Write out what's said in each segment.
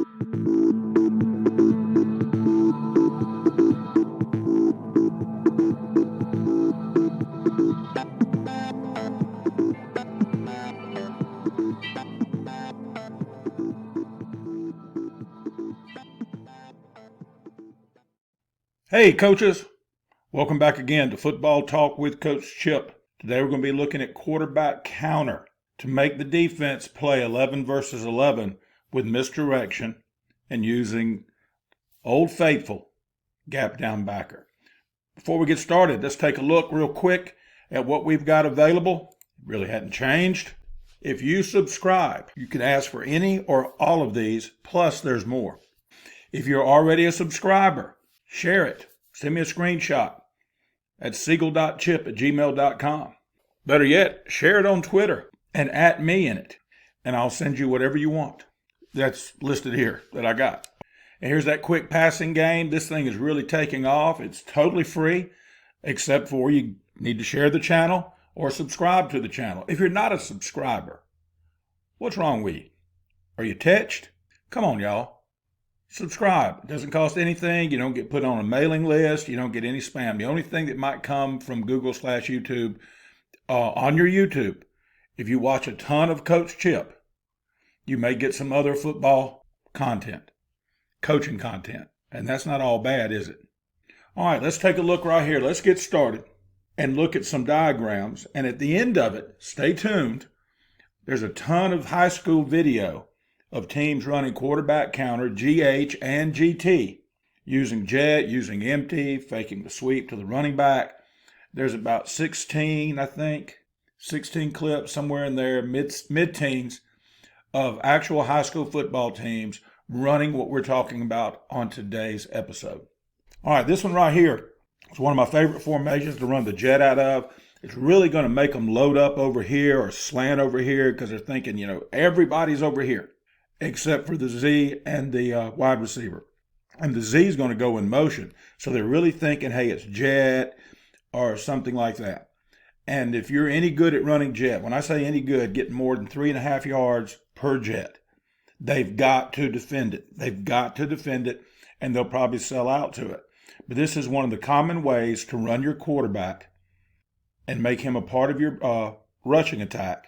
Hey coaches, welcome back again to Football Talk with Coach Chip. Today we're going to be looking at quarterback counter to make the defense play 11 versus 11 with misdirection and using Old Faithful gap down backer. Before we get started, let's take a look real quick at what we've got available. It really hadn't changed. If you subscribe, you can ask for any or all of these, plus there's more. If you're already a subscriber, share it. Send me a screenshot at siegel.chip@gmail.com. Better yet, share it on Twitter and @ me in it, and I'll send you whatever you want. That's listed here that I got. And here's that quick passing game. This thing is really taking off. It's totally free, except for you need to share the channel or subscribe to the channel. If you're not a subscriber, what's wrong with you? Are you touched? Come on, y'all. Subscribe. It doesn't cost anything. You don't get put on a mailing list. You don't get any spam. The only thing that might come from Google/YouTube, on your YouTube, if you watch a ton of Coach Chip, you may get some other football content, coaching content. And that's not all bad, is it? All right, let's take a look right here. Let's get started and look at some diagrams. And at the end of it, stay tuned. There's a ton of high school video of teams running quarterback counter, GH and GT, using jet, using empty, faking the sweep to the running back. There's about 16 clips somewhere in there, mid-teens, of actual high school football teams running what we're talking about on today's episode. All right, this one right here is one of my favorite formations to run the jet out of. It's really going to make them load up over here or slant over here because they're thinking, everybody's over here, except for the Z and the wide receiver. And the Z is going to go in motion. So they're really thinking, hey, it's jet or something like that. And if you're any good at running jet, when I say any good, getting more than 3.5 yards per jet, they've got to defend it. They've got to defend it, and they'll probably sell out to it. But this is one of the common ways to run your quarterback and make him a part of your rushing attack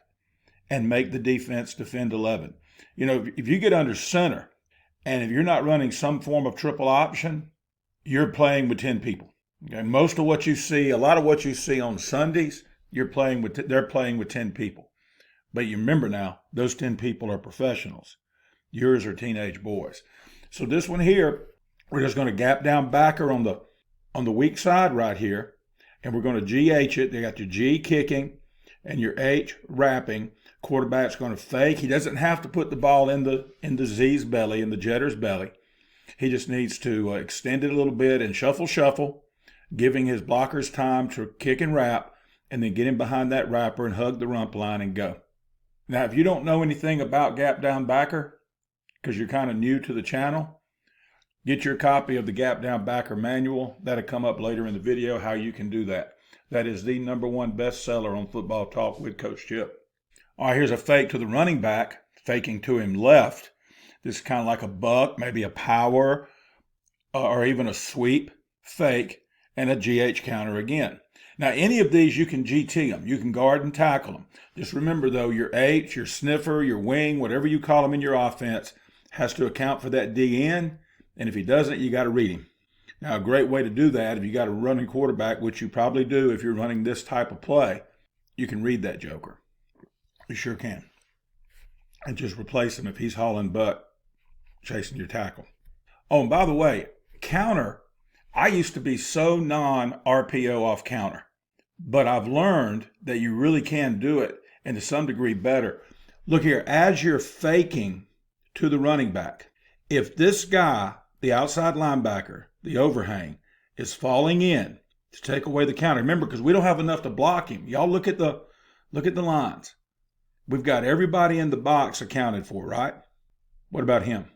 and make the defense defend 11. If you get under center and if you're not running some form of triple option, you're playing with 10 people. Okay? Most of what you see, a lot of what you see on Sundays, they're playing with 10 people. But you remember now, those 10 people are professionals. Yours are teenage boys. So this one here, we're just going to gap down backer on the weak side right here, and we're going to GH it. They got your G kicking and your H wrapping. Quarterback's going to fake. He doesn't have to put the ball in the Z's belly, in the jetter's belly. He just needs to extend it a little bit and shuffle, giving his blockers time to kick and wrap, and then get him behind that wrapper and hug the rump line and go. Now, if you don't know anything about gap down backer, because you're kind of new to the channel, get your copy of the gap down backer manual. That'll come up later in the video how you can do that. That is the #1 bestseller on Football Talk with Coach Chip. All right, here's a fake to the running back, faking to him left. This is kind of like a buck, maybe a power, or even a sweep fake, and a GH counter again. Now, any of these, you can GT them. You can guard and tackle them. Just remember, though, your H, your sniffer, your wing, whatever you call them in your offense, has to account for that DN, and if he doesn't, you got to read him. Now, a great way to do that, if you got a running quarterback, which you probably do if you're running this type of play, you can read that joker. You sure can. And just replace him if he's hauling butt, chasing your tackle. Oh, and by the way, counter, I used to be so non-RPO off counter, but I've learned that you really can do it, and to some degree better. Look here, as you're faking to the running back, if this guy, the outside linebacker, the overhang, is falling in to take away the counter, remember, because we don't have enough to block him. Y'all look at the lines. We've got everybody in the box accounted for, right? What about him?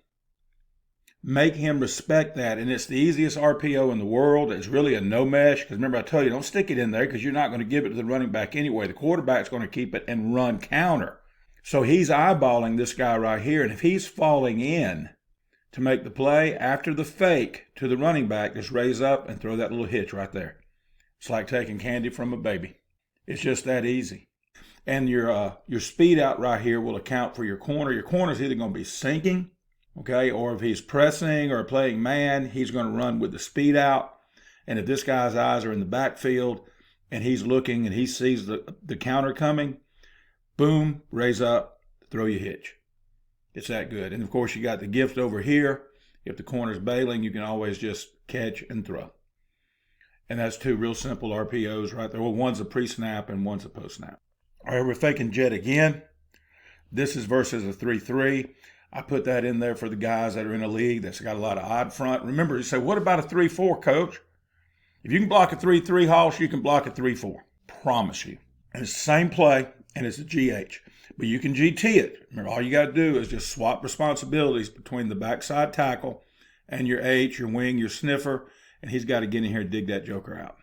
Make him respect that, and it's the easiest RPO in the world. It's really a no mesh, because remember I told you, don't stick it in there because you're not going to give it to the running back anyway. The quarterback's going to keep it and run counter. So he's eyeballing this guy right here, and if he's falling in, to make the play after the fake to the running back. Just raise up and throw that little hitch right there. It's like taking candy from a baby. It's just that easy. And your speed out right here will account for your corner. Your corner is either going to be sinking, okay, or if he's pressing or playing man, he's going to run with the speed out. And if this guy's eyes are in the backfield and he's looking and he sees the counter coming, boom, raise up, throw your hitch. It's that good. And of course, you got the gift over here. If the corner's bailing, you can always just catch and throw. And that's two real simple RPOs right there. Well, one's a pre-snap and one's a post-snap. All right, we're faking jet again. This is versus a 3-3. I put that in there for the guys that are in a league that's got a lot of odd front. Remember, you say, what about a 3-4, coach? If you can block a 3-3 Hoss, you can block a 3-4. Promise you. And it's the same play, and it's a GH. But you can GT it. Remember, all you got to do is just swap responsibilities between the backside tackle and your H, your wing, your sniffer, and he's got to get in here and dig that joker out.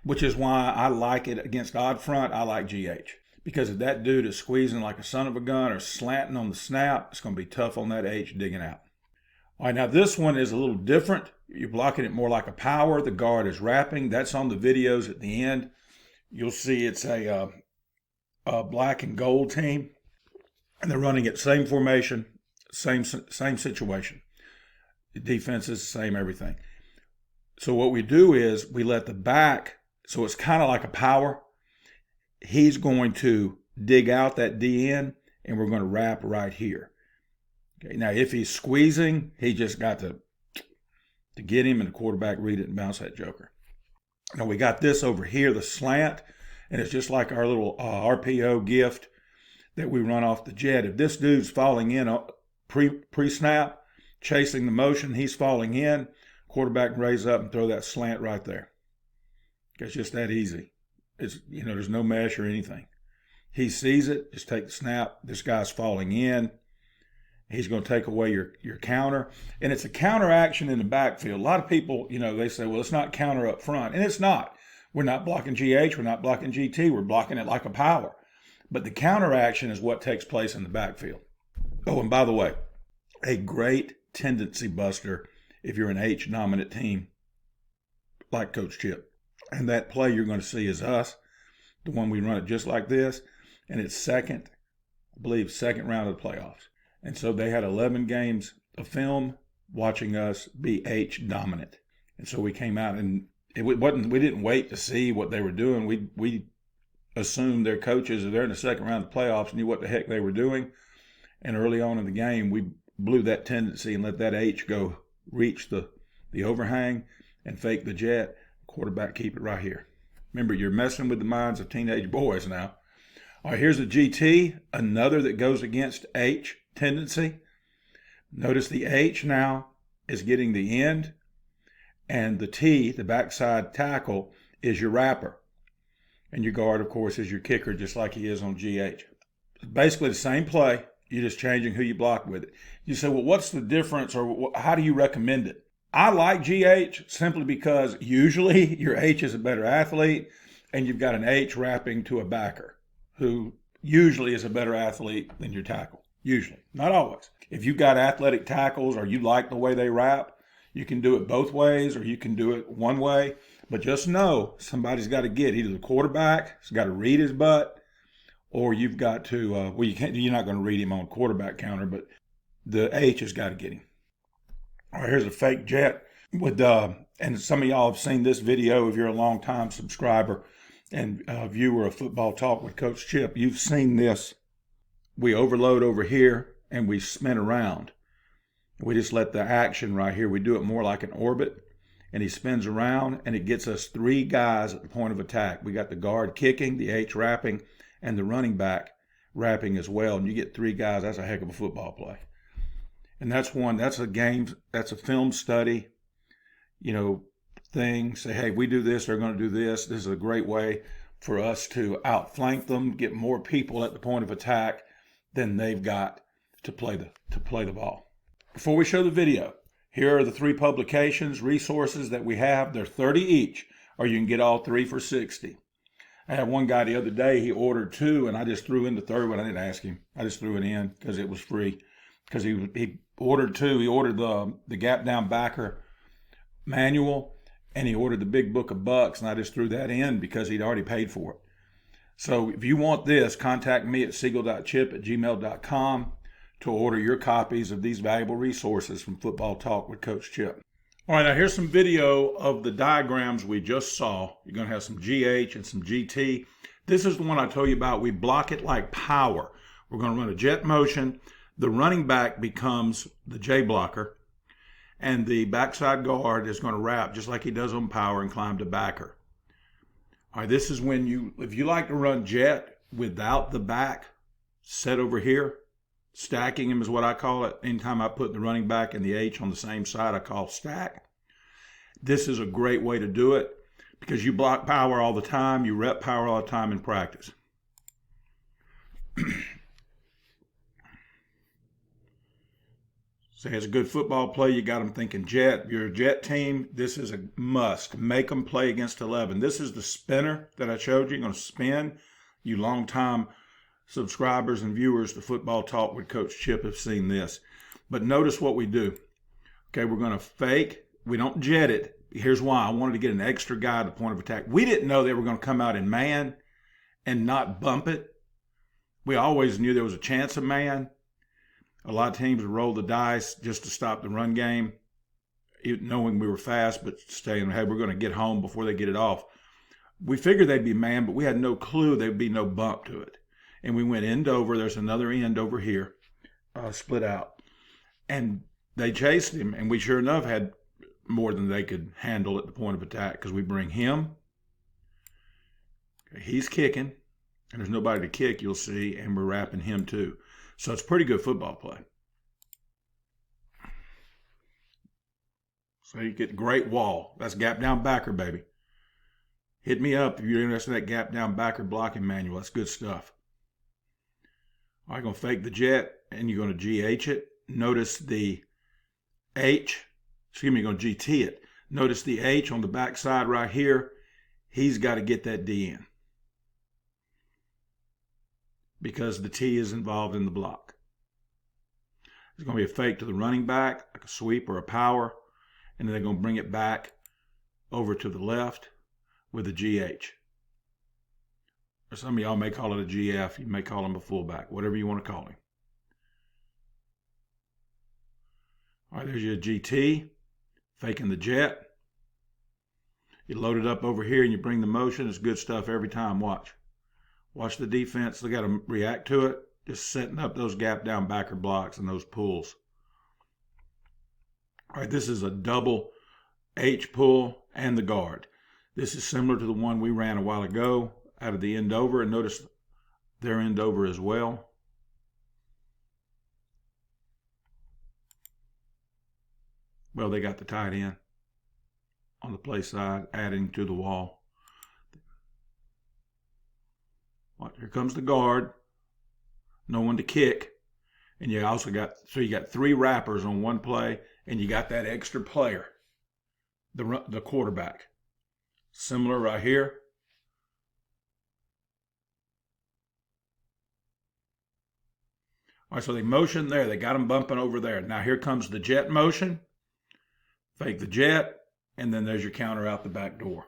Which is why I like it against odd front. I like GH. Because if that dude is squeezing like a son of a gun or slanting on the snap, it's going to be tough on that H digging out. All right, now this one is a little different. You're blocking it more like a power. The guard is wrapping. That's on the videos at the end. You'll see it's a black and gold team. And they're running it same formation, same situation. The defense is the same, everything. So what we do is we let the back, so it's kind of like a power. He's going to dig out that DN, and we're going to wrap right here. Okay, now if he's squeezing, he just got to get him, and the quarterback read it and bounce that joker. Now we got this over here, the slant, and it's just like our little RPO gift that we run off the jet. If this dude's falling in pre-snap, chasing the motion, he's falling in, quarterback can raise up and throw that slant right there. It's just that easy. It's, there's no mesh or anything. He sees it, just take the snap. This guy's falling in. He's going to take away your counter. And it's a counter action in the backfield. A lot of people, they say, well, it's not counter up front. And it's not. We're not blocking GH. We're not blocking GT. We're blocking it like a power. But the counter action is what takes place in the backfield. Oh, and by the way, a great tendency buster if you're an H-dominant team like Coach Chip. And that play you're going to see is us, the one we run it just like this. And it's second round of the playoffs. And so they had 11 games of film watching us be H-dominant. And so we came out, and we didn't wait to see what they were doing. We assumed their coaches, if they're in the second round of the playoffs, knew what the heck they were doing. And early on in the game, we blew that tendency and let that H go reach the overhang and fake the jet. Quarterback keep it right here. Remember, you're messing with the minds of teenage boys now. All right, here's a GT, another that goes against H tendency. Notice the H now is getting the end, and the T, the backside tackle, is your wrapper. And your guard, of course, is your kicker, just like he is on GH. Basically the same play, you're just changing who you block with it. You say, well, what's the difference, or how do you recommend it? I like GH simply because usually your H is a better athlete, and you've got an H wrapping to a backer who usually is a better athlete than your tackle. Usually, not always. If you've got athletic tackles or you like the way they wrap, you can do it both ways or you can do it one way. But just know somebody's got to get either the quarterback has got to read his butt, or you've got to, you're not going to read him on quarterback counter, but the H has got to get him. All right, here's a fake jet with, and some of y'all have seen this video if you're a long-time subscriber and viewer of Football Talk with Coach Chip. You've seen this. We overload over here and we spin around. We just let the action right here, we do it more like an orbit, and he spins around and it gets us three guys at the point of attack. We got the guard kicking, the H wrapping, and the running back wrapping as well. And you get three guys. That's a heck of a football play. And that's a game, that's a film study, thing. Say, hey, we do this, they're going to do this. This is a great way for us to outflank them, get more people at the point of attack than they've got to play the ball. Before we show the video, here are the three publications, resources that we have. They're 30 each, or you can get all three for 60. I had one guy the other day, he ordered two, and I just threw in the third one. I didn't ask him. I just threw it in because it was free. Because he ordered two. He ordered the gap down backer manual, and he ordered the big book of bucks, and I just threw that in because he'd already paid for it. So if you want this, contact me at siegel.chip@gmail.com to order your copies of these valuable resources from Football Talk with Coach Chip. All right, now here's some video of the diagrams we just saw. You're going to have some GH and some GT. This is the one I told you about. We block it like power. We're going to run a jet motion. The running back becomes the J blocker, and the backside guard is going to wrap just like he does on power and climb to backer. All right, this is when if you like to run jet without the back set over here, stacking him is what I call it. Anytime I put the running back and the H on the same side, I call stack. This is a great way to do it because you block power all the time. You rep power all the time in practice. Say it's a good football play. You got them thinking jet. If you're a jet team, this is a must. Make them play against 11. This is the spinner that I showed you. You're going to spin. You long-time subscribers and viewers to Football Talk with Coach Chip have seen this. But notice what we do. Okay, we're going to fake. We don't jet it. Here's why. I wanted to get an extra guy at the point of attack. We didn't know they were going to come out in man and not bump it. We always knew there was a chance of man. A lot of teams would roll the dice just to stop the run game, knowing we were fast, but saying, hey, we're going to get home before they get it off. We figured they'd be man, but we had no clue there'd be no bump to it. And we went end over. There's another end over here, split out. And they chased him, and we sure enough had more than they could handle at the point of attack because we bring him. He's kicking, and there's nobody to kick, you'll see, and we're wrapping him too. So it's pretty good football play. So you get great wall. That's gap down backer, baby. Hit me up if you're interested in that gap down backer blocking manual. That's good stuff. All right, going to fake the jet, and you're going to GH it. Notice the H. Excuse me, you're going to GT it. Notice the H on the back side right here. He's got to get that D in, because the T is involved in the block. There's going to be a fake to the running back, like a sweep or a power, and then they're going to bring it back over to the left with a GH. Or some of y'all may call it a GF. You may call him a fullback, whatever you want to call him. All right, there's your GT, faking the jet. You load it up over here and you bring the motion. It's good stuff every time. Watch. Watch the defense. They got to react to it. Just setting up those gap down backer blocks and those pulls. All right, this is a double H pull and the guard. This is similar to the one we ran a while ago out of the end over. And notice their end over as well. Well, they got the tight end on the play side, adding to the wall. Here comes the guard. No one to kick. And you also got, so you got three wrappers on one play, and you got that extra player, the quarterback. Similar right here. All right, so they motion there. They got them bumping over there. Now here comes the jet motion. Fake the jet, and then there's your counter out the back door.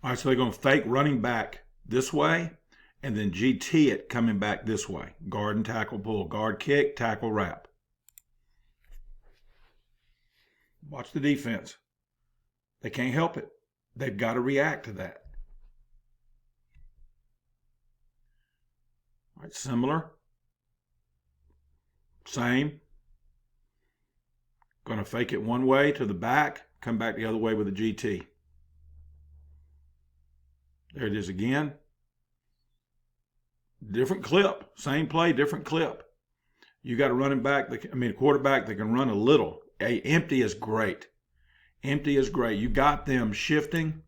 All right, so they're going to fake running back this way, and then GT it coming back this way. Guard and tackle pull. Guard kick, tackle wrap. Watch the defense. They can't help it. They've got to react to that. All right, similar. Same. Going to fake it one way to the back, come back the other way with a GT. There it is again. Different clip. Same play, different clip. You got a running back, a quarterback that can run a little. Empty is great. Empty is great. You got them shifting,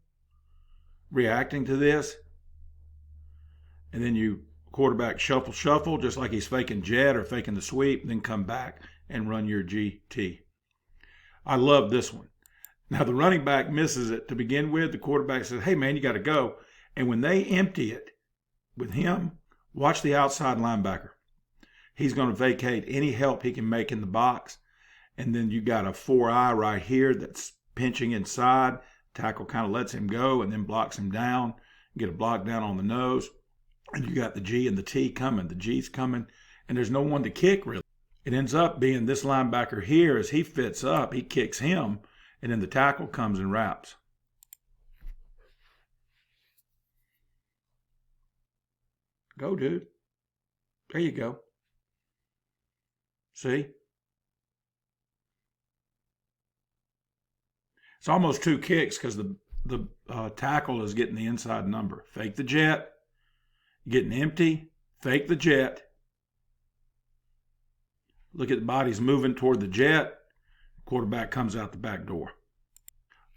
reacting to this, and then you quarterback shuffle, just like he's faking jet or faking the sweep, then come back and run your GT. I love this one. Now, the running back misses it to begin with. The quarterback says, hey, man, you got to go. And when they empty it with him, Watch the outside linebacker. He's going to vacate any help he can make in the box. And then you got a 4-eye right here that's pinching inside. Tackle kind of lets him go and then blocks him down. Get a block down on the nose. And you got the G and the T coming. The G's coming. And there's no one to kick, really. It ends up being this linebacker here. As he fits up, he kicks him. And then the tackle comes and wraps. Go, dude. There you go. See? It's almost 2 kicks because the tackle is getting the inside number. Fake the jet. Getting empty. Fake the jet. Look at the body's moving toward the jet. Quarterback comes out the back door.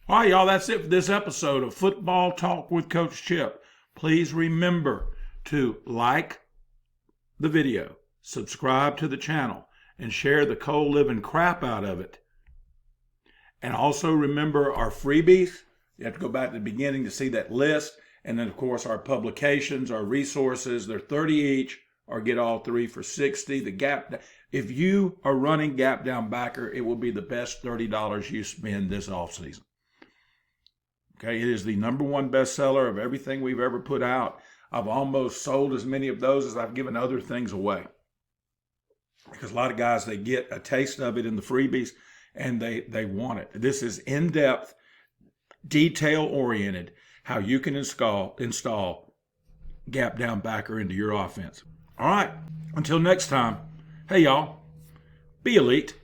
All right, y'all, that's it for this episode of Football Talk with Coach Chip. Please remember to like the video, subscribe to the channel, and share the co-living crap out of it. And also remember our freebies. You have to go back to the beginning to see that list. And then, of course, our publications, our resources. They're 30 each, or get all 3 for 60. The gap. If you are running gap down backer, it will be the best $30 you spend this offseason. Okay, it is the #1 bestseller of everything we've ever put out. I've almost sold as many of those as I've given other things away. Because a lot of guys, they get a taste of it in the freebies, and they want it. This is in-depth, detail-oriented, how you can install gap down backer into your offense. All right, until next time, hey y'all, be elite.